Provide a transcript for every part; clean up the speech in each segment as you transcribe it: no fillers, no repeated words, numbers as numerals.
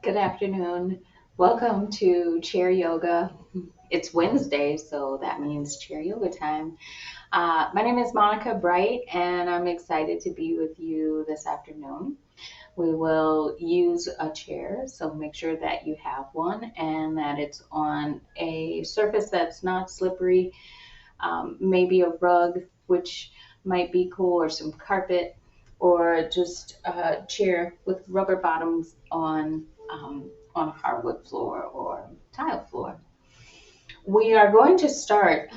Good afternoon. Welcome to Chair Yoga. It's Wednesday, so that means chair yoga time. My name is Monica Bright, and I'm excited to be with you this afternoon. We will use a chair, so make sure that you have one and that it's on a surface that's not slippery, maybe a rug, which might be cool, or some carpet, or just a chair with rubber bottoms on a hardwood floor or tile floor. We are going to start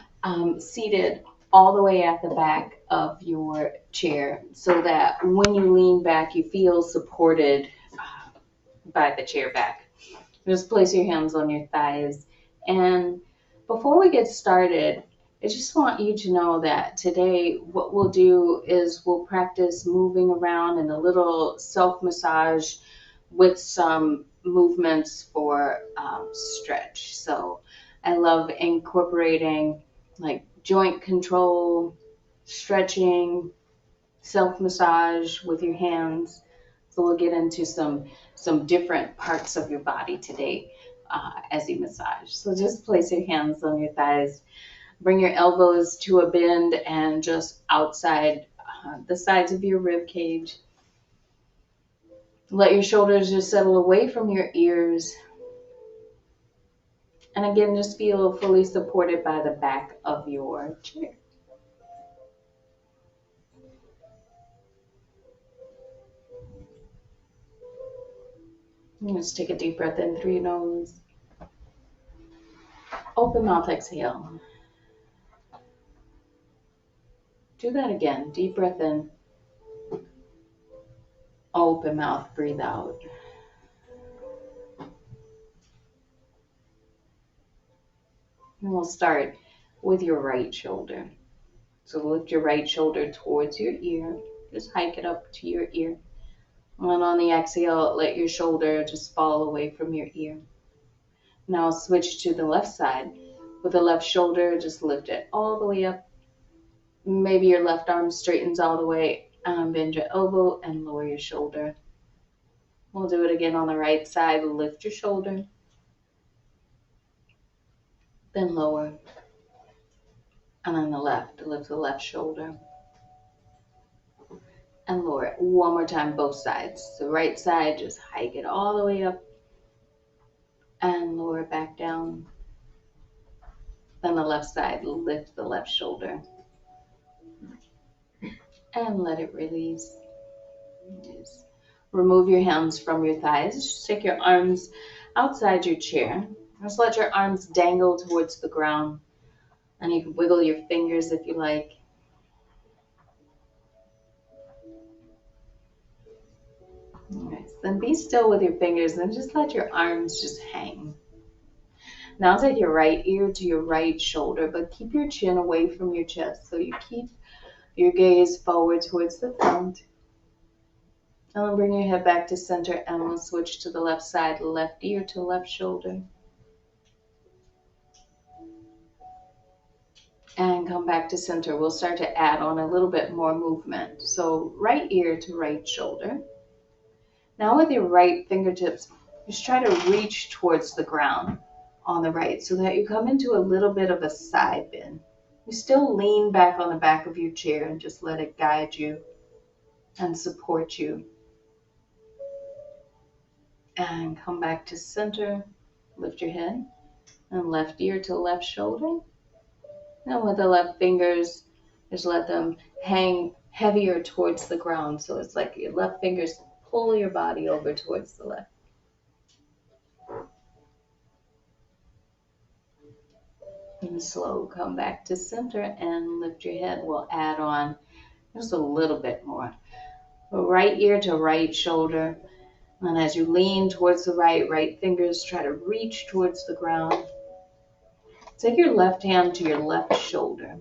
seated all the way at the back of your chair so that when you lean back, you feel supported by the chair back. Just place your hands on your thighs. And before we get started, I just want you to know that today what we'll do is we'll practice moving around in a little self massage with some movements for stretch. So I love incorporating like joint control, stretching, self massage with your hands. So we'll get into some different parts of your body today as you massage. So just place your hands on your thighs, bring your elbows to a bend, and just outside the sides of your rib cage. Let your shoulders just settle away from your ears. And again, just feel fully supported by the back of your chair. Just take a deep breath in through your nose. Open mouth, exhale. Do that again. Deep breath in. Open mouth, breathe out. And we'll start with your right shoulder. So lift your right shoulder towards your ear. Just hike it up to your ear. And on the exhale, let your shoulder just fall away from your ear. Now switch to the left side. With the left shoulder, just lift it all the way up. Maybe your left arm straightens all the way. Bend your elbow and lower your shoulder. We'll do it again on the right side. Lift your shoulder, then lower. And on the left, lift the left shoulder and lower it. One more time, both sides. The right side, just hike it all the way up and lower it back down. Then the left side, lift the left shoulder and let it release. Just remove your hands from your thighs. Just take your arms outside your chair. Just let your arms dangle towards the ground. And you can wiggle your fingers if you like. Alright, so then be still with your fingers and just let your arms just hang. Now take your right ear to your right shoulder, but keep your chin away from your chest. So you keep your gaze forward towards the front. And then bring your head back to center and we'll switch to the left side, left ear to left shoulder. And come back to center. We'll start to add on a little bit more movement. So right ear to right shoulder. Now with your right fingertips, just try to reach towards the ground on the right so that you come into a little bit of a side bend. You still lean back on the back of your chair and just let it guide you and support you. And come back to center. Lift your head and left ear to left shoulder. And with the left fingers, just let them hang heavier towards the ground. So it's like your left fingers pull your body over towards the left. And slow, come back to center and lift your head. We'll add on just a little bit more. Right ear to right shoulder. And as you lean towards the right fingers try to reach towards the ground. Take your left hand to your left shoulder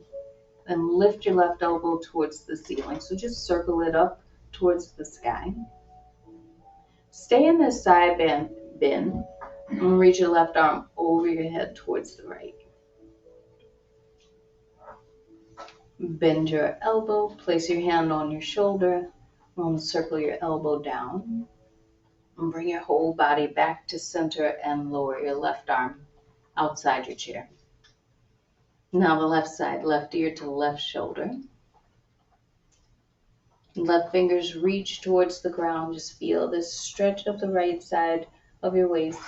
and lift your left elbow towards the ceiling. So just circle it up towards the sky. Stay in this side bend and reach your left arm over your head towards the right. Bend your elbow, place your hand on your shoulder, and circle your elbow down. And bring your whole body back to center and lower your left arm outside your chair. Now the left side, left ear to left shoulder. Left fingers reach towards the ground. Just feel this stretch of the right side of your waist.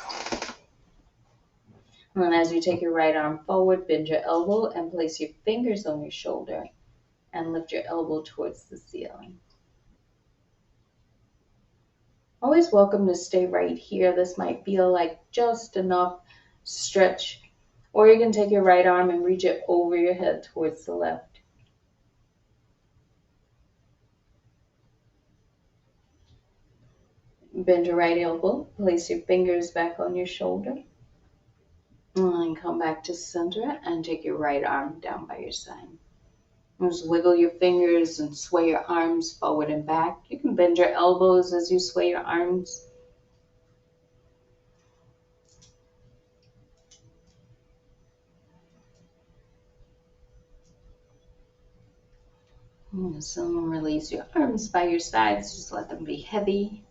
And then as you take your right arm forward, bend your elbow and place your fingers on your shoulder and lift your elbow towards the ceiling. Always welcome to stay right here. This might feel like just enough stretch. Or you can take your right arm and reach it over your head towards the left. Bend your right elbow, place your fingers back on your shoulder. And come back to center and take your right arm down by your side. Just wiggle your fingers and sway your arms forward and back. You can bend your elbows as you sway your arms. So release your arms by your sides. Just let them be heavy.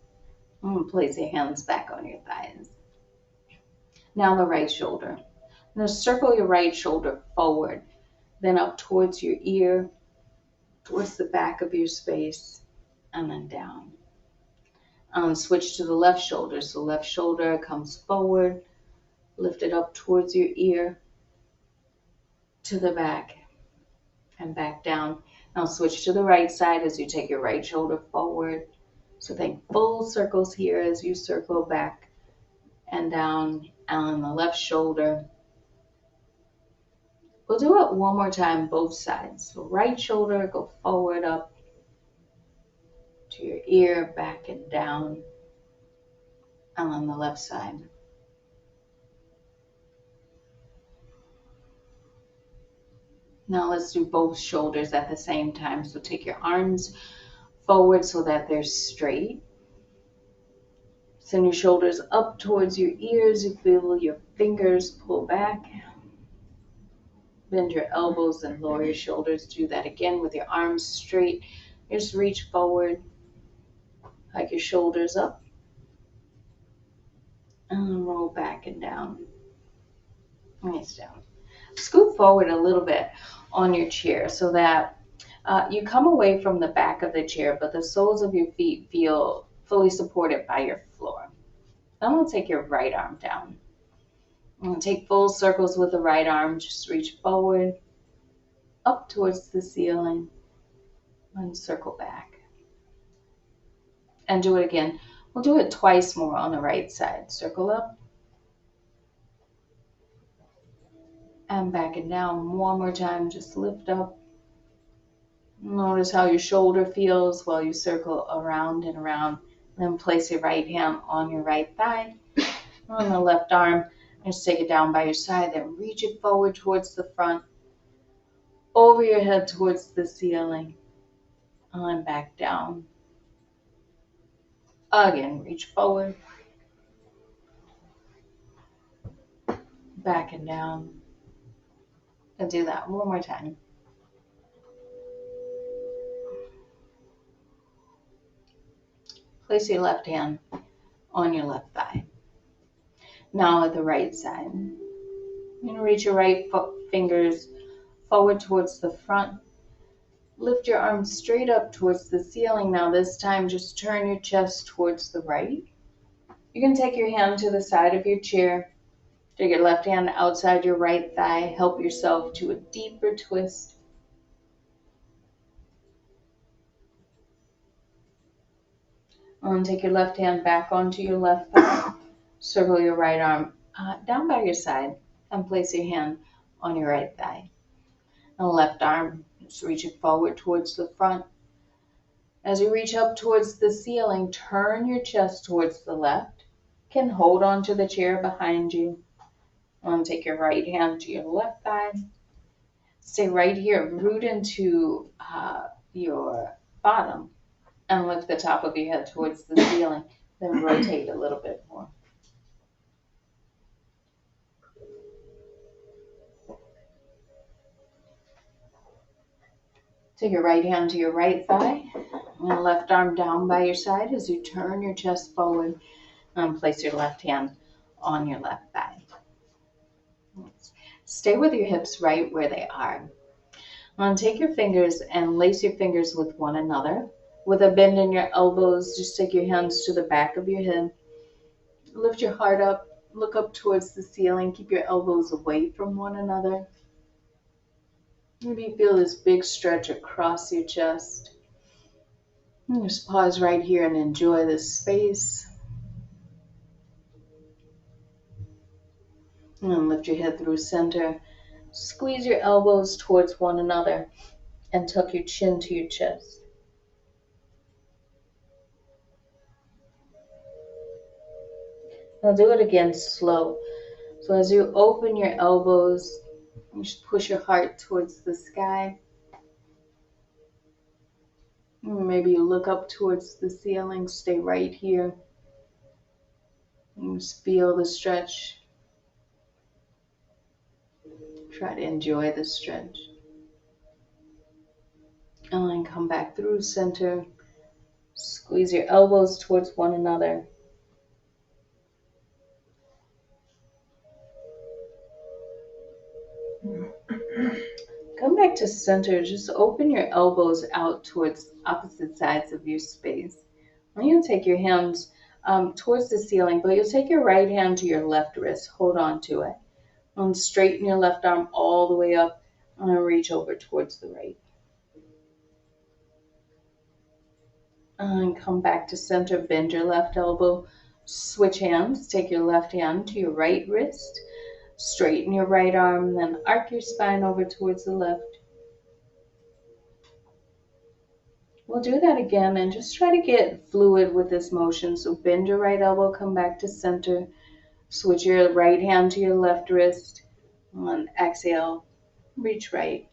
And place your hands back on your thighs. Now the right shoulder. Now circle your right shoulder forward, then up towards your ear, towards the back of your space, and then down. Switch to the left shoulder. So left shoulder comes forward, lift it up towards your ear, to the back, and back down. Now switch to the right side as you take your right shoulder forward. So think full circles here as you circle back and down, and on the left shoulder. We'll do it one more time, both sides. So right shoulder, go forward, up to your ear, back and down, and on the left side. Now let's do both shoulders at the same time. So take your arms forward so that they're straight. Send your shoulders up towards your ears. You feel your fingers pull back. Bend your elbows and lower your shoulders. Do that again with your arms straight. Just reach forward, hike your shoulders up, and roll back and down. Nice down. Scoot forward a little bit on your chair so that you come away from the back of the chair, but the soles of your feet feel fully supported by your floor. Then we'll take your right arm down. Take full circles with the right arm. Just reach forward, up towards the ceiling, and circle back. And do it again. We'll do it twice more on the right side. Circle up, and back and down. One more time. Just lift up. Notice how your shoulder feels while you circle around and around. Then place your right hand on your right thigh. On the left arm, just take it down by your side. Then reach it forward towards the front. Over your head towards the ceiling. And back down. Again, reach forward. Back and down. And do that one more time. Place your left hand on your left thigh. Now at the right side. You're going to reach your right fingers forward towards the front. Lift your arms straight up towards the ceiling. Now this time just turn your chest towards the right. You can take your hand to the side of your chair. Take your left hand outside your right thigh. Help yourself to a deeper twist. And take your left hand back onto your left thigh. Circle your right arm down by your side and place your hand on your right thigh. And left arm, just reach it forward towards the front. As you reach up towards the ceiling, turn your chest towards the left. You can hold on to the chair behind you. And take your right hand to your left thigh. Stay right here, root into your bottom. And lift the top of your head towards the ceiling. Then rotate a little bit more. Take your right hand to your right thigh. And left arm down by your side as you turn your chest forward. And place your left hand on your left thigh. Stay with your hips right where they are. Now take your fingers and lace your fingers with one another. With a bend in your elbows, just take your hands to the back of your head. Lift your heart up, look up towards the ceiling, keep your elbows away from one another. Maybe you feel this big stretch across your chest. And just pause right here and enjoy this space. And then lift your head through center. Squeeze your elbows towards one another and tuck your chin to your chest. Now do it again slow. So as you open your elbows, you just push your heart towards the sky. Maybe you look up towards the ceiling, stay right here. And just feel the stretch. Try to enjoy the stretch. And then come back through center. Squeeze your elbows towards one another. Come back to center. Just open your elbows out towards opposite sides of your space. And you'll take your hands towards the ceiling, but you'll take your right hand to your left wrist. Hold on to it. And straighten your left arm all the way up and reach over towards the right. And come back to center. Bend your left elbow. Switch hands. Take your left hand to your right wrist. Straighten your right arm, then arc your spine over towards the left. We'll do that again and just try to get fluid with this motion. So bend your right elbow, come back to center. Switch your right hand to your left wrist. And exhale, reach right.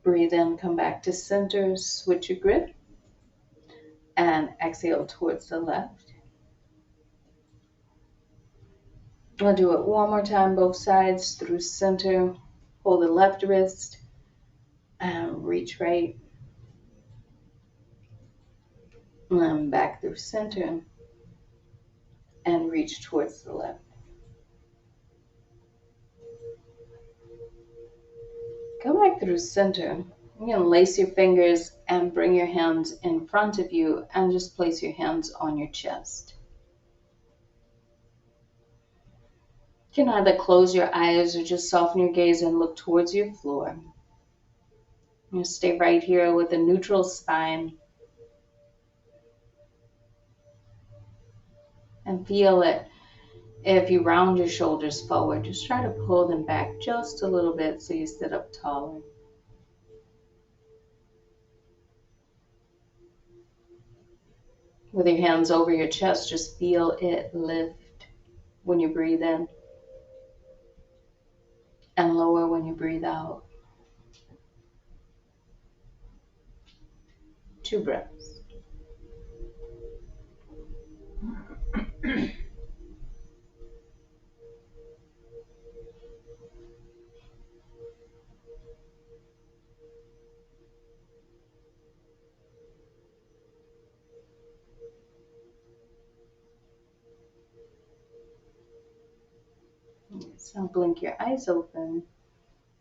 Breathe in, come back to center, switch your grip. And exhale towards the left. I'll do it one more time, both sides, through center. Hold the left wrist and reach right. And back through center and reach towards the left. Come back through center. You're going to lace your fingers and bring your hands in front of you and just place your hands on your chest. You can either close your eyes or just soften your gaze and look towards your floor. You stay right here with a neutral spine and feel it. If you round your shoulders forward, just try to pull them back just a little bit so you sit up taller. With your hands over your chest, just feel it lift when you breathe in and lower when you breathe out. 2 breaths. So blink your eyes open.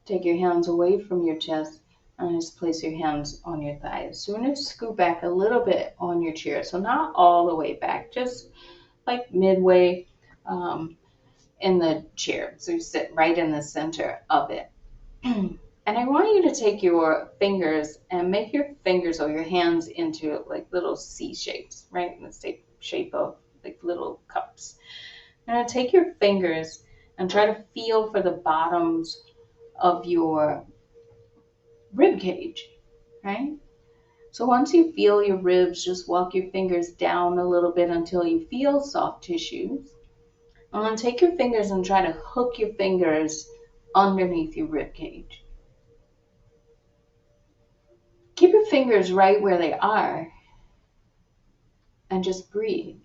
Take your hands away from your chest and just place your hands on your thighs. So you're going to scoot back a little bit on your chair. So not all the way back, just like midway in the chair. So you sit right in the center of it. And I want you to take your fingers and make your fingers or your hands into like little C shapes, right? In the shape of like little cups. And take your fingers and try to feel for the bottoms of your rib cage, right? So once you feel your ribs, just walk your fingers down a little bit until you feel soft tissues. And then take your fingers and try to hook your fingers underneath your rib cage. Keep your fingers right where they are and just breathe.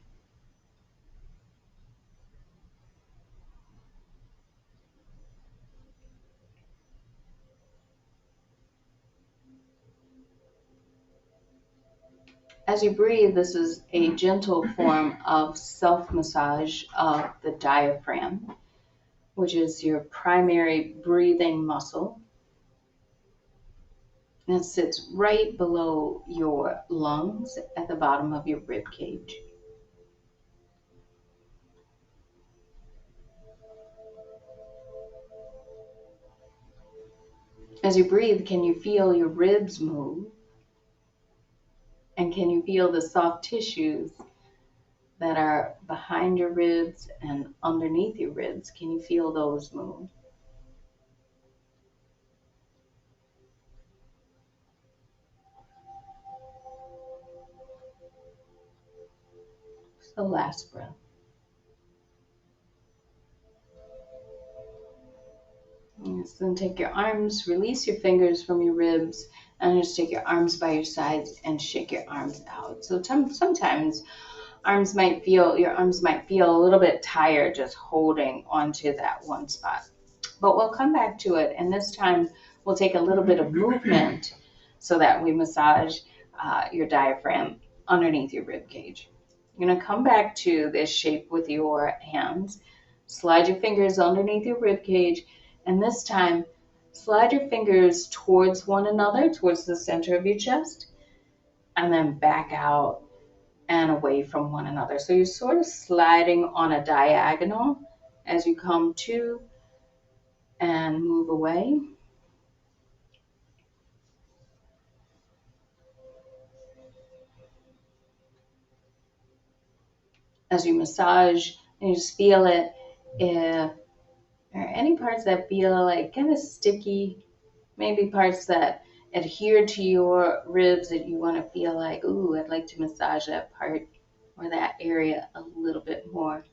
As you breathe, this is a gentle form of self-massage of the diaphragm, which is your primary breathing muscle. And it sits right below your lungs at the bottom of your rib cage. As you breathe, can you feel your ribs move? And can you feel the soft tissues that are behind your ribs and underneath your ribs? Can you feel those move? So last breath. Yes, then take your arms, release your fingers from your ribs, and just take your arms by your sides and shake your arms out. So sometimes your arms might feel a little bit tired just holding onto that one spot. But we'll come back to it, and this time we'll take a little bit of movement so that we massage your diaphragm underneath your rib cage. You're going to come back to this shape with your hands. Slide your fingers underneath your rib cage, and this time slide your fingers towards one another, towards the center of your chest, and then back out and away from one another. So you're sort of sliding on a diagonal as you come to and move away. As you massage, and you just feel it, if there are any parts that feel like kind of sticky, maybe parts that adhere to your ribs that you want to feel like, ooh, I'd like to massage that part or that area a little bit more.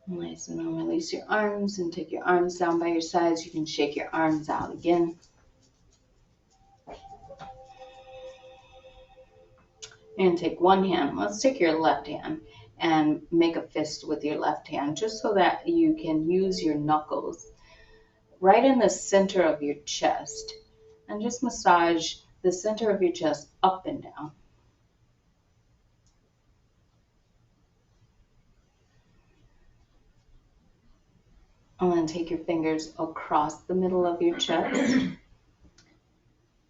Nice, and then release your arms and take your arms down by your sides. You can shake your arms out again. And take one hand. Let's take your left hand and make a fist with your left hand just so that you can use your knuckles right in the center of your chest and just massage the center of your chest up and down. And then take your fingers across the middle of your chest.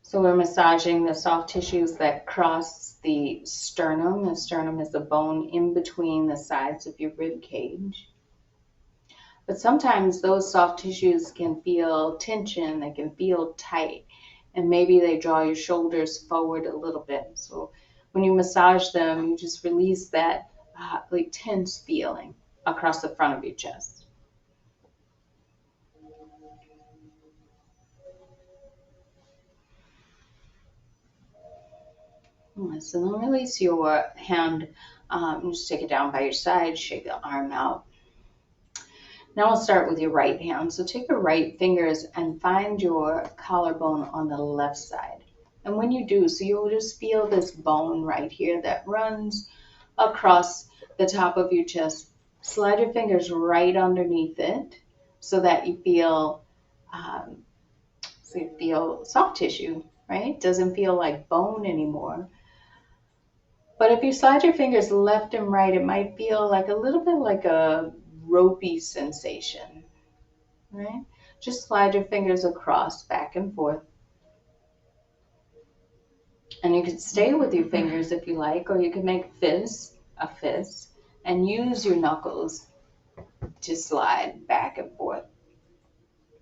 So we're massaging the soft tissues that cross the sternum. The sternum is the bone in between the sides of your rib cage. But sometimes those soft tissues can feel tension, they can feel tight, and maybe they draw your shoulders forward a little bit. So when you massage them, you just release that like tense feeling across the front of your chest. So then release your hand. Just take it down by your side, shake the arm out. Now we'll start with your right hand. So take your right fingers and find your collarbone on the left side. And when you do, so you'll just feel this bone right here that runs across the top of your chest. Slide your fingers right underneath it so that um, you feel soft tissue, right? Doesn't feel like bone anymore. But if you slide your fingers left and right, it might feel like a little bit like a ropey sensation, right? Just slide your fingers across, back and forth. And you can stay with your fingers if you like, or you can make a fist, and use your knuckles to slide back and forth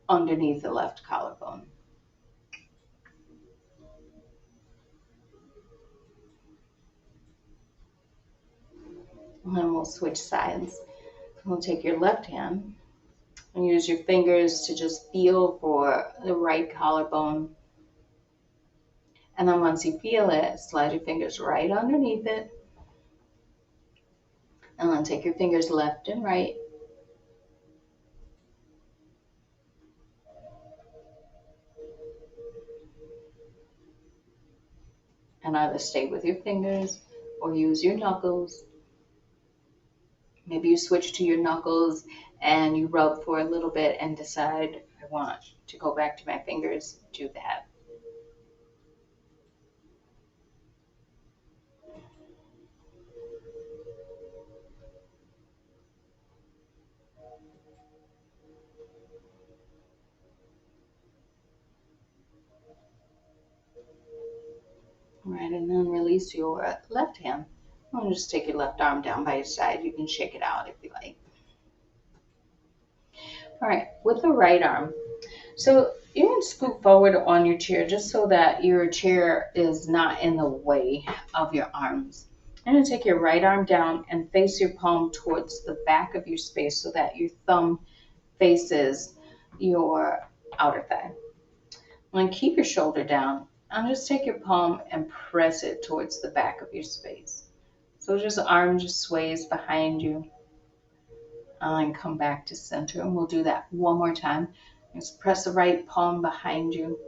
underneath the left collarbone. And then we'll switch sides. We'll take your left hand and use your fingers to just feel for the right collarbone. And then once you feel it, slide your fingers right underneath it. And then take your fingers left and right. And either stay with your fingers or use your knuckles. Maybe you switch to your knuckles and you rub for a little bit and decide, I want to go back to my fingers. Do that. All right, and then release your left hand. And just take your left arm down by your side. You can shake it out if you like. All right, with the right arm. So you can scoot forward on your chair just so that your chair is not in the way of your arms. And then take your right arm down and face your palm towards the back of your space so that your thumb faces your outer thigh. And then keep your shoulder down and just take your palm and press it towards the back of your space. So just arm just sways behind you and come back to center. And we'll do that one more time. Just press the right palm behind you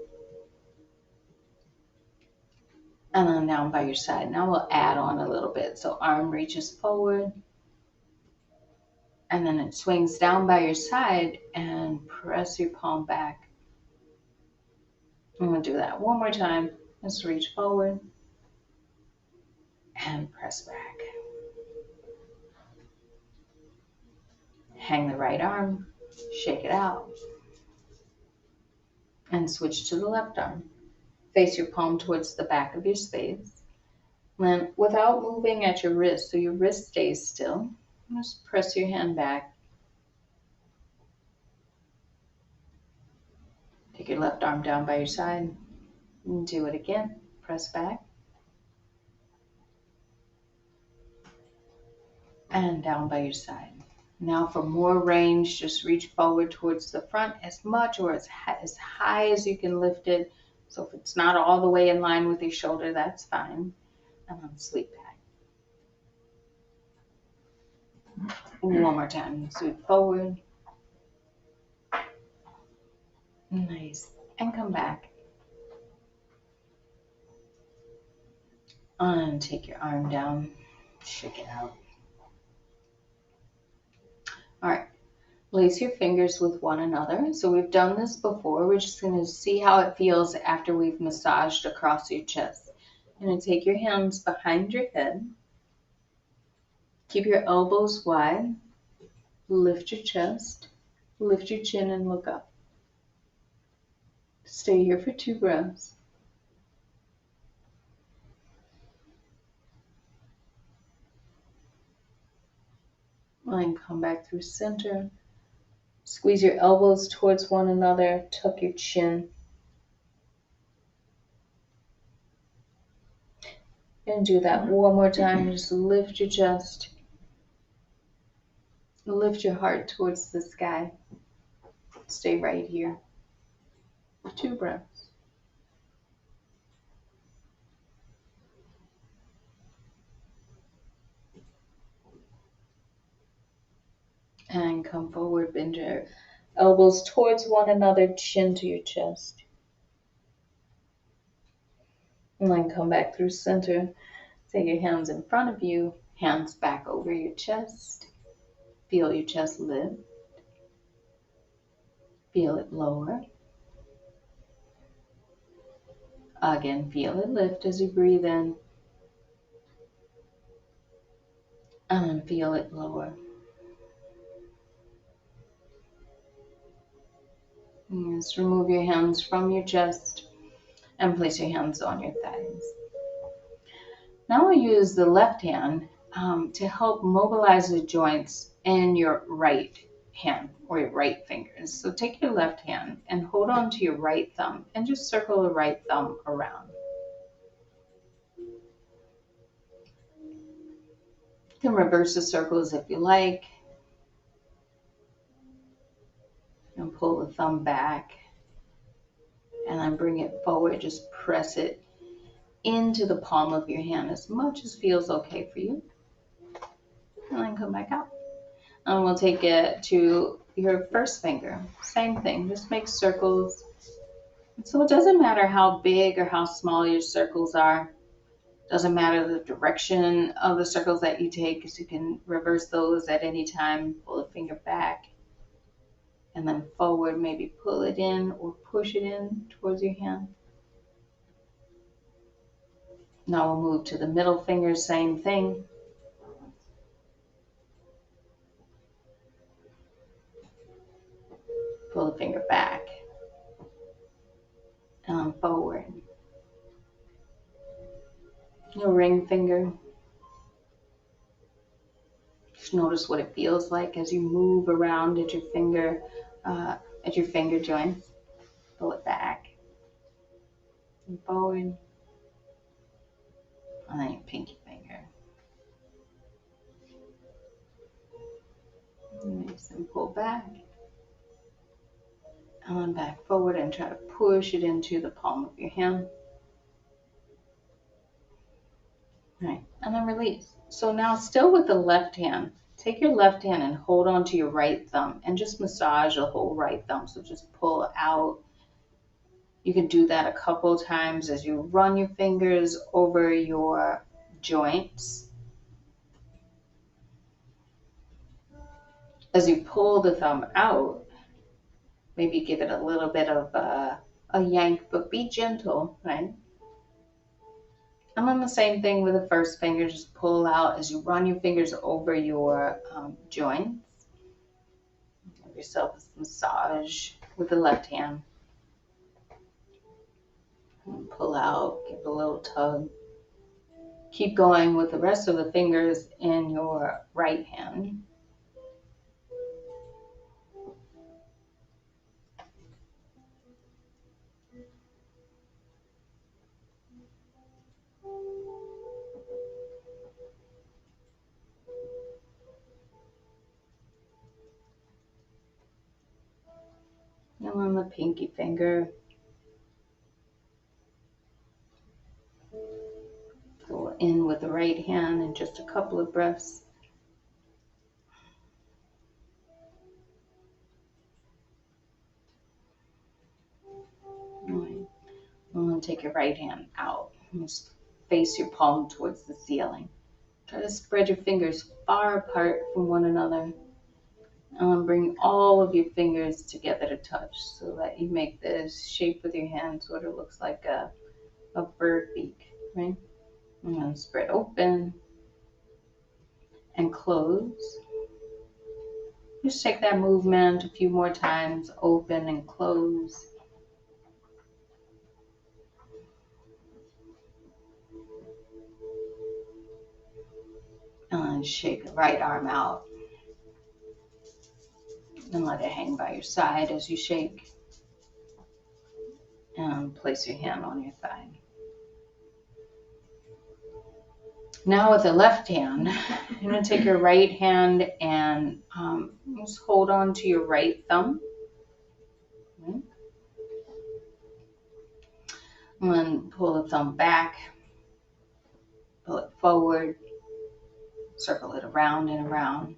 and then down by your side. Now we'll add on a little bit. So arm reaches forward and then it swings down by your side and press your palm back. I'm going to do that one more time. Just reach forward and press back. Hang the right arm, shake it out, and switch to the left arm. Face your palm towards the back of your space. Then, without moving at your wrist, so your wrist stays still, just press your hand back. Take your left arm down by your side. And do it again. Press back. And down by your side. Now for more range, just reach forward towards the front as much or as high as you can lift it. So if it's not all the way in line with your shoulder, that's fine. And then sleep back. One more time. Scoot forward. Nice. And come back. And take your arm down. Shake it out. All right. Lace your fingers with one another. So we've done this before. We're just going to see how it feels after we've massaged across your chest. You're going to take your hands behind your head. Keep your elbows wide. Lift your chest. Lift your chin and look up. Stay here for 2 breaths. And come back through center. Squeeze your elbows towards one another. Tuck your chin. And do that one more time. Just lift your chest. Lift your heart towards the sky. Stay right here. 2 breaths. And come forward. Bend your elbows towards one another. Chin to your chest. And then come back through center. Take your hands in front of you. Hands back over your chest. Feel your chest lift. Feel it lower. Again, feel it lift as you breathe in. And then feel it lower. And just remove your hands from your chest and place your hands on your thighs. Now we'll use the left hand to help mobilize the joints in your right hand or your right fingers. So take your left hand and hold on to your right thumb and just circle the right thumb around. You can reverse the circles if you like. And pull the thumb back. And then bring it forward. Just press it into the palm of your hand as much as feels okay for you. And then come back out. And we'll take it to your first finger. Same thing, just make circles. So it doesn't matter how big or how small your circles are. Doesn't matter the direction of the circles that you take, because you can reverse those at any time. Pull the finger back and then forward, maybe pull it in or push it in towards your hand. Now we'll move to the middle finger, same thing. Pull the finger back and forward. Your ring finger. Just notice what it feels like as you move around at your finger joints. Pull it back and forward. And then your pinky finger. Nice, and pull back. And then back forward and try to push it into the palm of your hand. Right, and then release. So now still with the left hand, take your left hand and hold on to your right thumb and just massage the whole right thumb. So just pull out. You can do that a couple times as you run your fingers over your joints. As you pull the thumb out, maybe give it a little bit of a yank, but be gentle, right? And then the same thing with the first finger, just pull out as you run your fingers over your joints. Give yourself a massage with the left hand. And pull out, give it a little tug. Keep going with the rest of the fingers in your right hand. And on the pinky finger, go in with the right hand in just a couple of breaths. All right. And then take your right hand out. And just face your palm towards the ceiling. Try to spread your fingers far apart from one another. And bring all of your fingers together to touch so that you make this shape with your hand so it looks like a bird beak, right? And then spread open and close. Just take that movement a few more times, open and close. And shake the right arm out. And let it hang by your side as you shake. And place your hand on your thigh. Now with the left hand, you're going to take your right hand and just hold on to your right thumb. Okay. And then pull the thumb back, pull it forward, circle it around and around.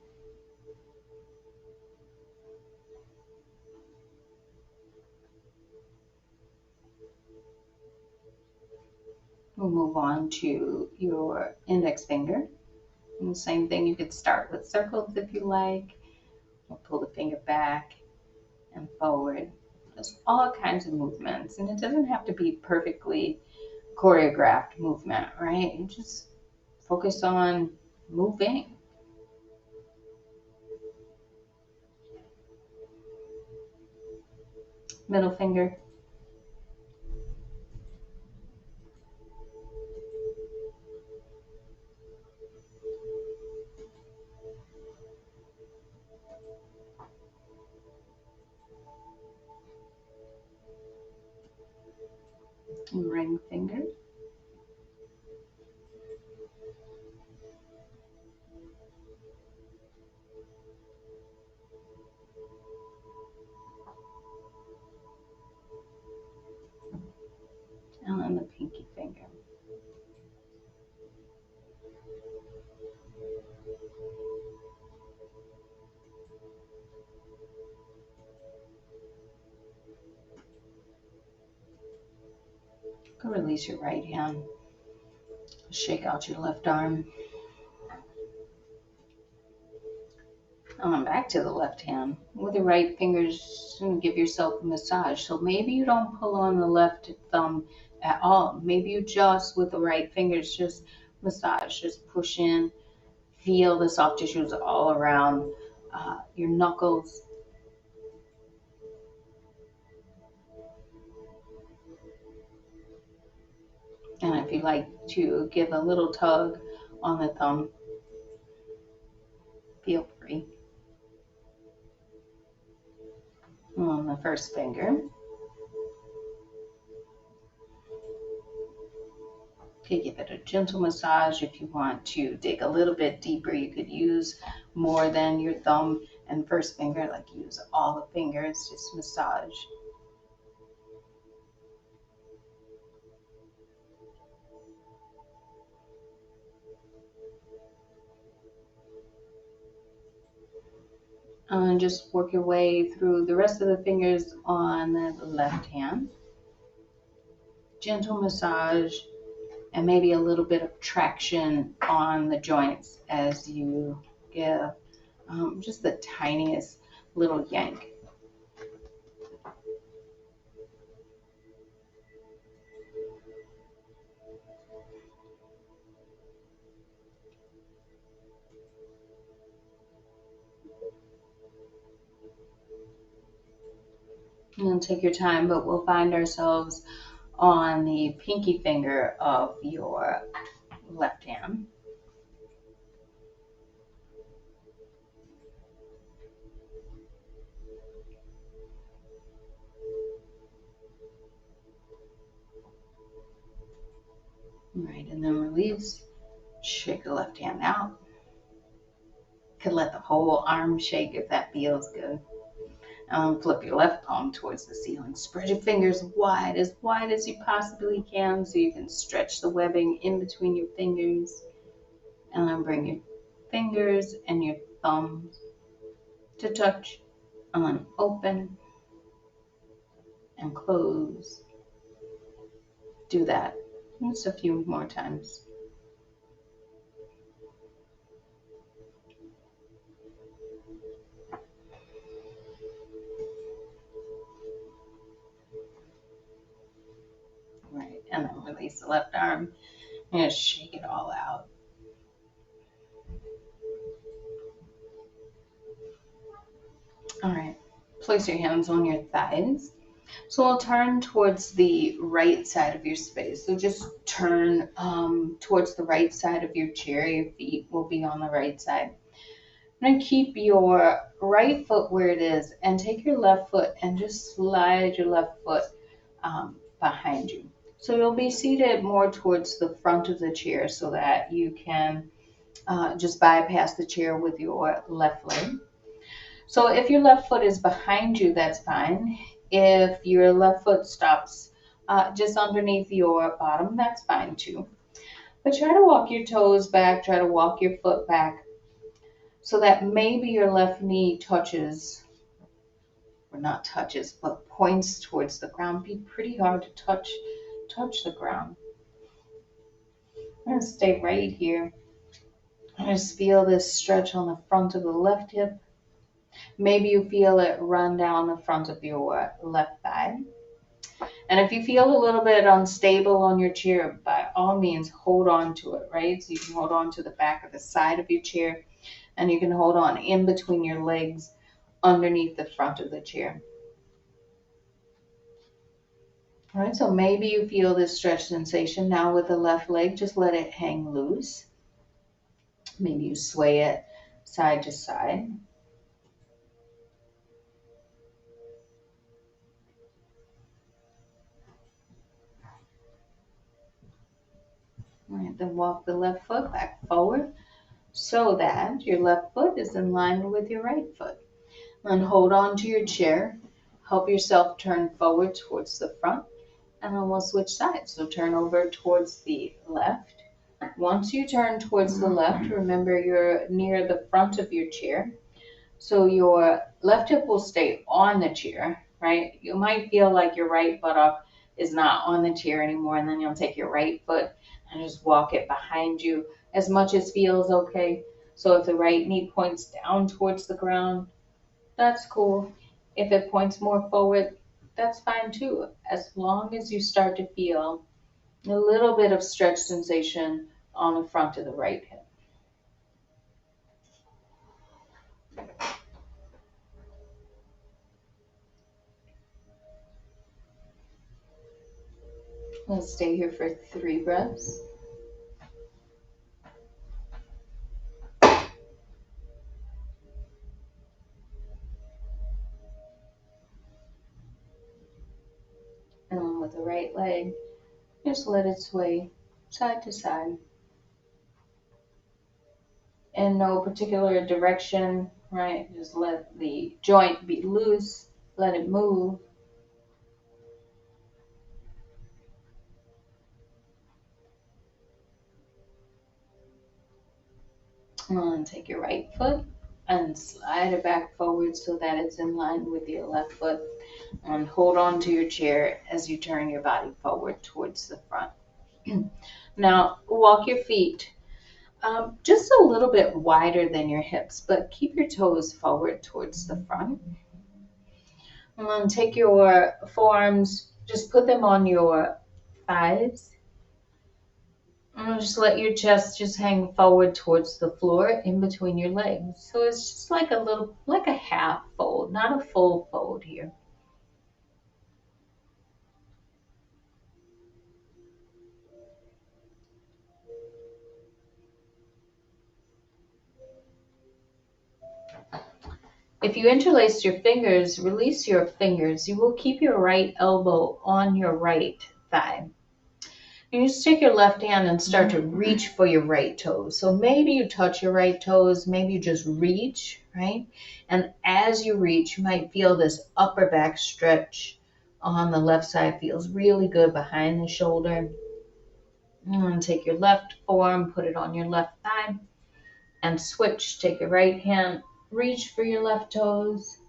We'll move on to your index finger. And the same thing, you could start with circles if you like. We'll pull the finger back and forward. There's all kinds of movements, and it doesn't have to be perfectly choreographed movement, right? You just focus on moving. Middle finger. Ring finger. And then the pinky finger. Go release your right hand. Shake out your left arm. And then back to the left hand. With the right fingers, give yourself a massage. So maybe you don't pull on the left thumb at all. Maybe you just, with the right fingers, just massage, just push in. Feel the soft tissues all around your knuckles. And if you like to give a little tug on the thumb, feel free. On the first finger. Okay, give it a gentle massage. If you want to dig a little bit deeper, you could use more than your thumb and first finger, like use all the fingers, just massage. And just work your way through the rest of the fingers on the left hand. Gentle massage and maybe a little bit of traction on the joints as you give just the tiniest little yank. And take your time, but we'll find ourselves on the pinky finger of your left hand. All right, and then release. Shake the left hand out. Could let the whole arm shake if that feels good. Flip your left palm towards the ceiling. Spread your fingers wide as you possibly can so you can stretch the webbing in between your fingers. And then bring your fingers and your thumbs to touch. And then open and close. Do that just a few more times. Right, and then release the left arm and just shake it all out. All right, place your hands on your thighs. So we'll turn towards the right side of your space. So just turn towards the right side of your chair. Your feet will be on the right side. And keep your right foot where it is and take your left foot and just slide your left foot behind you. So you'll be seated more towards the front of the chair so that you can just bypass the chair with your left leg. So if your left foot is behind you, that's fine. If your left foot stops just underneath your bottom, that's fine too. But try to walk your toes back, try to walk your foot back so that maybe your left knee touches, or not touches, but points towards the ground. Be pretty hard to touch the ground. I'm going to stay right here. Just feel this stretch on the front of the left hip. Maybe you feel it run down the front of your left thigh. And if you feel a little bit unstable on your chair, by all means, hold on to it, right? So you can hold on to the back of the side of your chair, and you can hold on in between your legs underneath the front of the chair. All right, so maybe you feel this stretch sensation. Now with the left leg, just let it hang loose. Maybe you sway it side to side. All right, then walk the left foot back forward so that your left foot is in line with your right foot. Then hold on to your chair. Help yourself turn forward towards the front, and then we'll switch sides. So turn over towards the left. Once you turn towards the left, remember you're near the front of your chair. So your left hip will stay on the chair, right? You might feel like your right buttock is not on the chair anymore, and then you'll take your right foot and just walk it behind you as much as feels okay. So if the right knee points down towards the ground, that's cool. If it points more forward, that's fine too, as long as you start to feel a little bit of stretch sensation on the front of the right hip. Let's stay here for 3 breaths. And then with the right leg, just let it sway side to side in no particular direction, right? Just let the joint be loose, let it move. And take your right foot and slide it back forward so that it's in line with your left foot. And hold on to your chair as you turn your body forward towards the front. Now, walk your feet just a little bit wider than your hips, but keep your toes forward towards the front. And then take your forearms, just put them on your thighs. And just let your chest just hang forward towards the floor in between your legs. So it's just like a little, like a half fold, not a full fold here. If you interlace your fingers, release your fingers. You will keep your right elbow on your right thigh. And you just take your left hand and start to reach for your right toes. So maybe you touch your right toes, maybe you just reach, right? And as you reach, you might feel this upper back stretch on the left side. Feels really good behind the shoulder. And take your left forearm, put it on your left thigh, and switch. Take your right hand, reach for your left toes.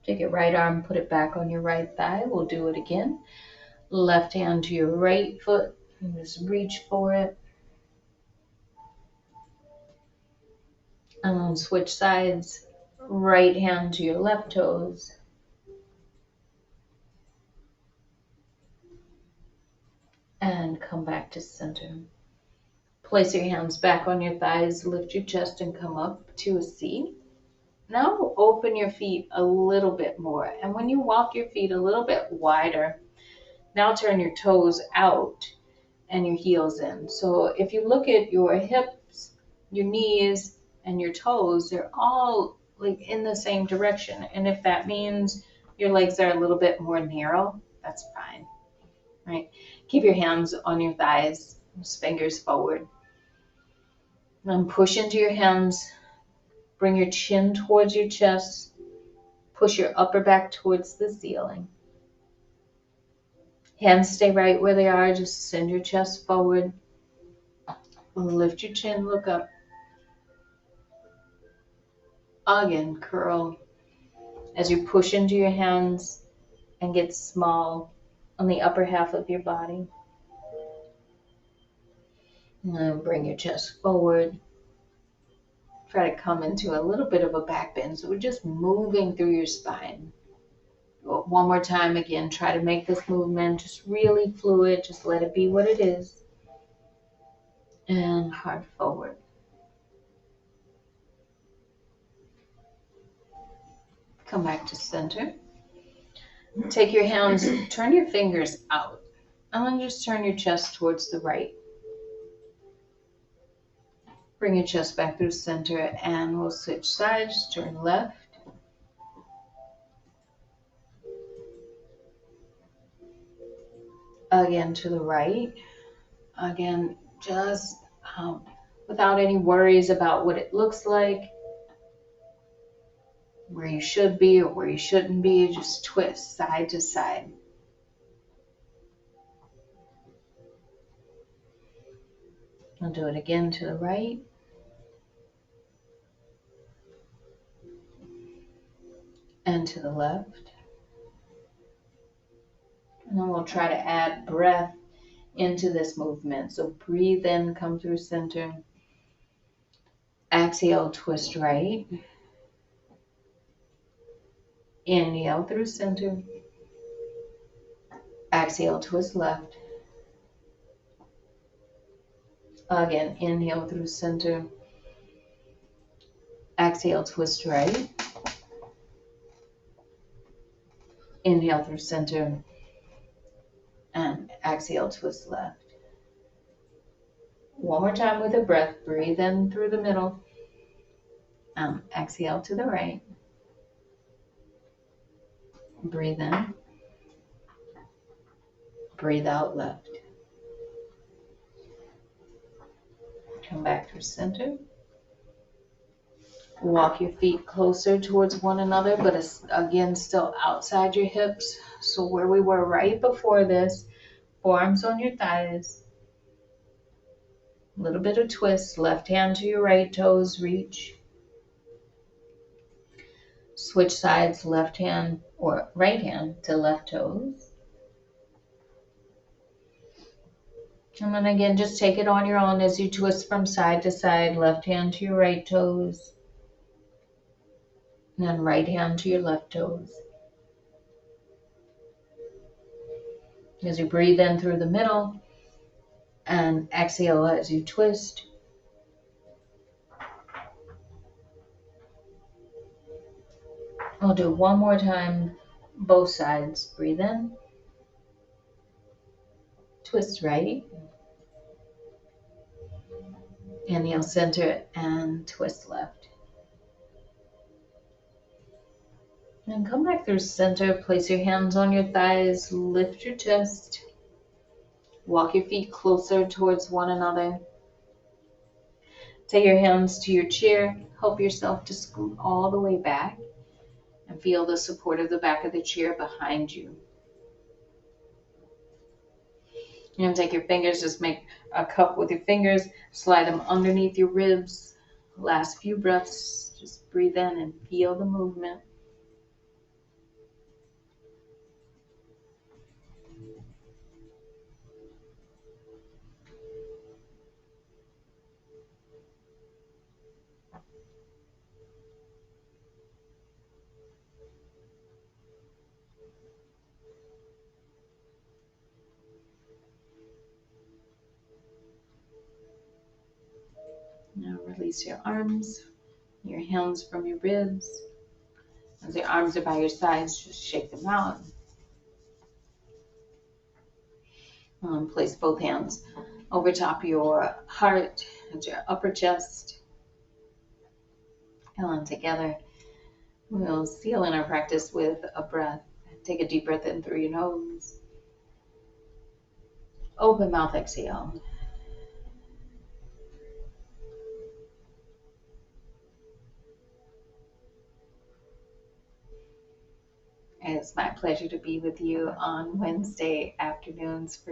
Take your right arm, put it back on your right thigh. We'll do it again. Left hand to your right foot, and just reach for it. And then switch sides. Right hand to your left toes. And come back to center. Place your hands back on your thighs, lift your chest and come up to a seat. Now open your feet a little bit more. And when you walk your feet a little bit wider, now turn your toes out and your heels in. So if you look at your hips, your knees, and your toes, they're all like in the same direction. And if that means your legs are a little bit more narrow, that's fine, right? Keep your hands on your thighs, fingers forward. Then push into your hands. Bring your chin towards your chest. Push your upper back towards the ceiling. Hands stay right where they are. Just send your chest forward. Lift your chin, look up. Again, curl as you push into your hands and get small on the upper half of your body. And then bring your chest forward. Try to come into a little bit of a back bend. So we're just moving through your spine. One more time again, try to make this movement just really fluid. Just let it be what it is. And heart forward. Come back to center. Take your hands, turn your fingers out. And then just turn your chest towards the right. Bring your chest back through center and we'll switch sides. Turn left. Again to the right. Again, just without any worries about what it looks like, where you should be or where you shouldn't be. Just twist side to side. I'll do it again to the right. And to the left. And then we'll try to add breath into this movement. So breathe in, come through center. Exhale, twist right. Inhale through center. Exhale, twist left. Again, inhale through center. Exhale, twist right. Inhale through center. And exhale, twist left. One more time with a breath. Breathe in through the middle. Exhale to the right. Breathe in. Breathe out left. Come back through center. Walk your feet closer towards one another, but again, still outside your hips. So where we were right before this, forearms on your thighs. A little bit of twist. Left hand to your right toes, reach. Switch sides, left hand or right hand to left toes. And then again, just take it on your own as you twist from side to side. Left hand to your right toes. And then right hand to your left toes. As you breathe in through the middle and exhale as you twist. I'll do one more time, both sides. Breathe in. Twist right. Inhale, center, and twist left. And come back through center. Place your hands on your thighs. Lift your chest. Walk your feet closer towards one another. Take your hands to your chair. Help yourself to scoot all the way back. And feel the support of the back of the chair behind you. You're going to take your fingers, just make a cup with your fingers, slide them underneath your ribs. Last few breaths, just breathe in and feel the movement. Now release your arms, your hands from your ribs. As your arms are by your sides, just shake them out. Place both hands over top your heart and your upper chest. And then together, we'll seal in our practice with a breath. Take a deep breath in through your nose. Open mouth, exhale. It's my pleasure to be with you on Wednesday afternoons for